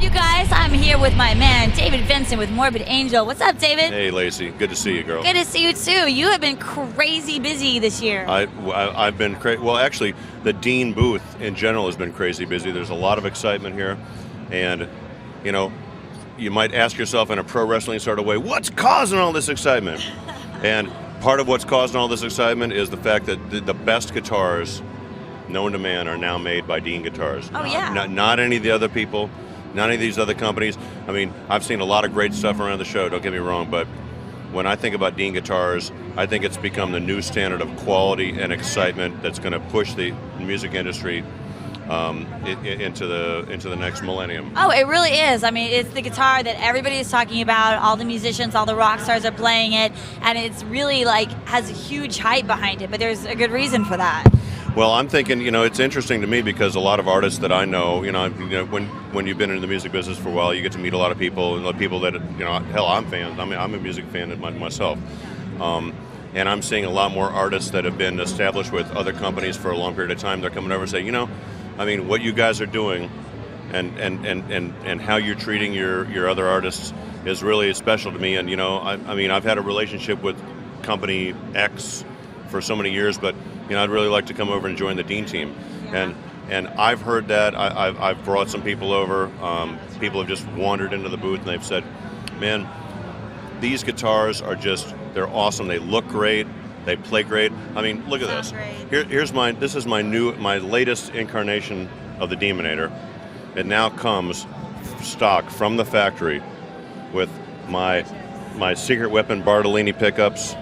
You guys, I'm here with my man, David Vincent with Morbid Angel. What's up, David? Hey, Lacey. Good to see you, girl. Good to see you, too. You have been crazy busy this year. I've been crazy. Well, actually, the Dean booth in general has been crazy busy. There's a lot of excitement here. And, you know, you might ask yourself in a pro wrestling sort of way, what's causing all this excitement? And part of what's causing all this excitement is the fact that the best guitars known to man are now made by Dean Guitars. Oh, yeah. Not any of the other people. None of these other companies. I mean, I've seen a lot of great stuff around the show, don't get me wrong, but when I think about Dean Guitars, I think it's become the new standard of quality and excitement that's going to push the music industry into the next millennium. Oh, it really is. I mean, it's the guitar that everybody is talking about. All the musicians, all the rock stars are playing it, and it's really has a huge hype behind it, but there's a good reason for that. Well, I'm thinking, it's interesting to me because a lot of artists that I know, when you've been in the music business for a while, you get to meet a lot of people, and people that, hell, I'm fans. I mean, I'm a music fan myself. And I'm seeing a lot more artists that have been established with other companies for a long period of time. They're coming over and saying, what you guys are doing and how you're treating your other artists is really special to me. And, I've had a relationship with company X for so many years, but I'd really like to come over and join the Dean team. Yeah. And I've heard that. I've brought some people over. People have just wandered into the booth and they've said, man, these guitars they're awesome. They look great. They play great. I mean, look at this. This is my latest incarnation of the Demonator. It now comes stock from the factory with my Secret Weapon Bartolini pickups,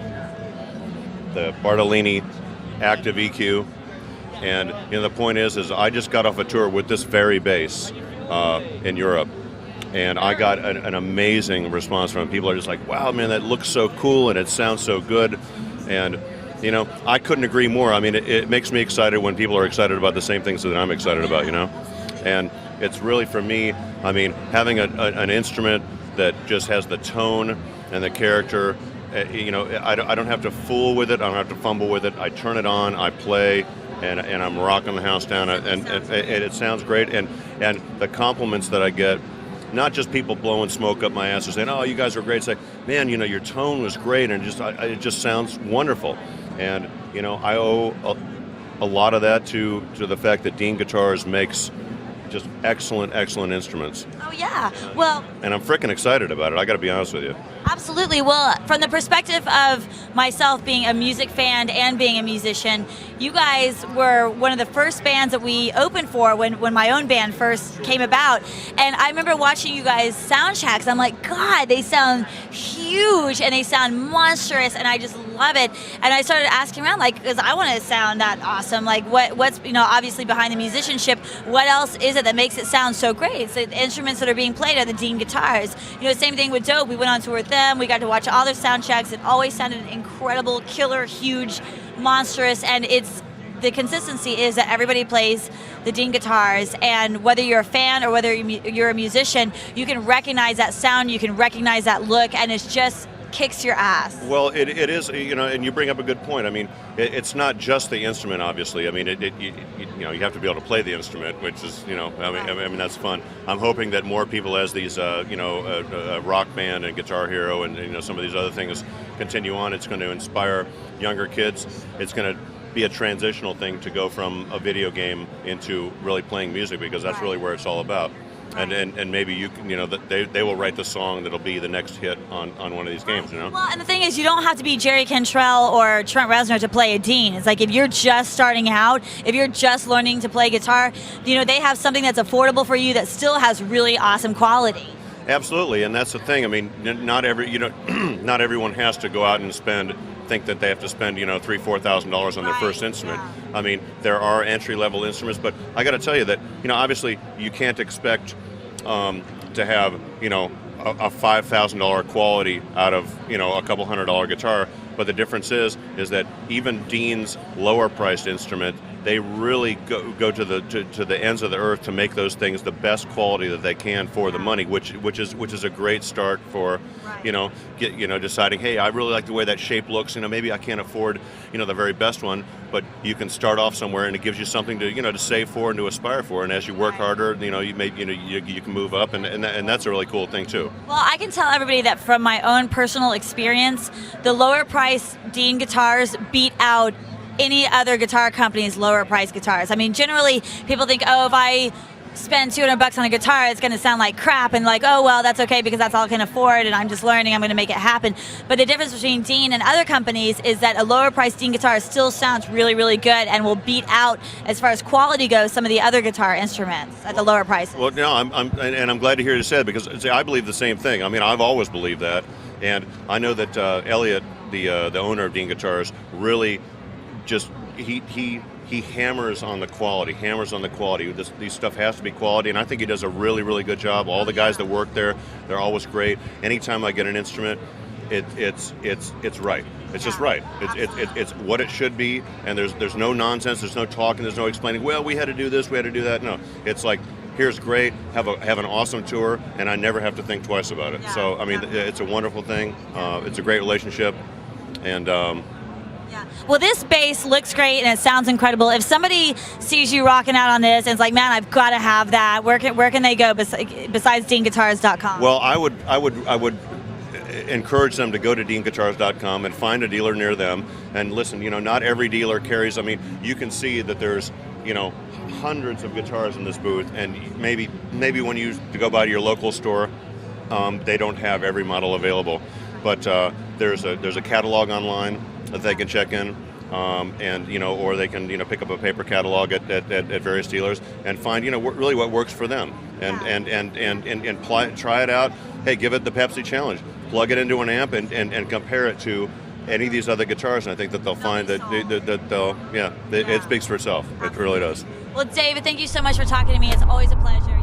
the Bartolini active EQ, and the point is I just got off a tour with this very bass in Europe, and I got an amazing response from it. People are just like, wow, man, that looks so cool and it sounds so good. And I couldn't agree more. I mean, it makes me excited when people are excited about the same things that I'm excited about, and it's really, for me, I mean, having an instrument that just has the tone and the character. I don't have to fool with it. I don't have to fumble with it. I turn it on, I play, and I'm rocking the house down, and it sounds great. And the compliments that I get, not just people blowing smoke up my ass and saying, "Oh, you guys are great." Say, "Man, your tone was great, and it just sounds wonderful." And I owe a lot of that to the fact that Dean Guitars makes just excellent instruments. Oh, yeah. Well, and I'm freaking excited about it. I got to be honest with you. Absolutely. Well, from the perspective of myself being a music fan and being a musician, you guys were one of the first bands that we opened for when my own band first came about. And I remember watching you guys sound checks. I'm like, God, they sound huge and they sound monstrous, and I just love it. And I started asking around, because I want to sound that awesome. What's obviously behind the musicianship, what else is it that makes it sound so great? So the instruments that are being played are the Dean Guitars. Same thing with Dope. We went on tour with them. We got to watch all their sound checks. It always sounded incredible, killer, huge, monstrous, and the consistency is that everybody plays the Dean Guitars, and whether you're a fan or whether you're a musician, you can recognize that sound, you can recognize that look, and it's just kicks your ass. Well, it is, and you bring up a good point. I mean, it's not just the instrument, obviously. I mean, you have to be able to play the instrument, which is, I mean that's fun. I'm hoping that more people, as these, Rock Band and Guitar Hero and some of these other things continue on, it's going to inspire younger kids. It's going to be a transitional thing to go from a video game into really playing music, because that's really where it's all about. And maybe you can, that they will write the song that'll be the next hit on one of these games, Well, and the thing is, you don't have to be Jerry Cantrell or Trent Reznor to play a Dean. It's like if you're just starting out, if you're just learning to play guitar, they have something that's affordable for you that still has really awesome quality. Absolutely, and that's the thing. I mean, not everyone has to go out and think that they have to spend $3,000-4,000 on their first instrument. Yeah. I mean, there are entry-level instruments, but I got to tell you that obviously you can't expect to have a $5,000 quality out of a couple $100 guitar. But the difference is that even Dean's lower-priced instrument they really go to the ends of the earth to make those things the best quality that they can for the money, which is a great start for, deciding, hey, I really like the way that shape looks. Maybe I can't afford, the very best one, but you can start off somewhere, and it gives you something to, to save for and to aspire for. And as you work harder, you can move up, and that's a really cool thing too. Well, I can tell everybody that from my own personal experience, the lower price Dean guitars beat out any other guitar company's lower price guitars. I mean, generally people think, oh, if I spend $200 on a guitar, it's going to sound like crap, and like, oh, well, that's okay because that's all I can afford, and I'm just learning, I'm going to make it happen. But the difference between Dean and other companies is that a lower price Dean guitar still sounds really, really good and will beat out, as far as quality goes, some of the other guitar instruments at the lower prices. Well, no, I'm glad to hear you say it, because I believe the same thing. I mean, I've always believed that, and I know that Elliot, the owner of Dean Guitars, really just he hammers on the quality. These stuff has to be quality, and I think he does a really, really good job. All the guys that work there, they're always great. Anytime I get an instrument, it's right. It's just right. It's what it should be, and there's no nonsense. There's no talking. There's no explaining. Well, we had to do this. We had to do that. No, it's like, here's great. Have an awesome tour, and I never have to think twice about it. So I mean, it's a wonderful thing. It's a great relationship, and. Yeah. Well, this bass looks great and it sounds incredible. If somebody sees you rocking out on this and it's like, man, I've got to have that, where can they go besides DeanGuitars.com? Well, I would encourage them to go to DeanGuitars.com and find a dealer near them. And listen, not every dealer carries. I mean, you can see that there's hundreds of guitars in this booth, and maybe when you go by to your local store, they don't have every model available. But there's a catalog online that they can check in, and or they can pick up a paper catalog at various dealers and find really what works for them, and try it out. Hey, give it the Pepsi challenge. Plug it into an amp and compare it to any of these other guitars, and I think that they'll find that it speaks for itself. It really does. Well, David, thank you so much for talking to me. It's always a pleasure.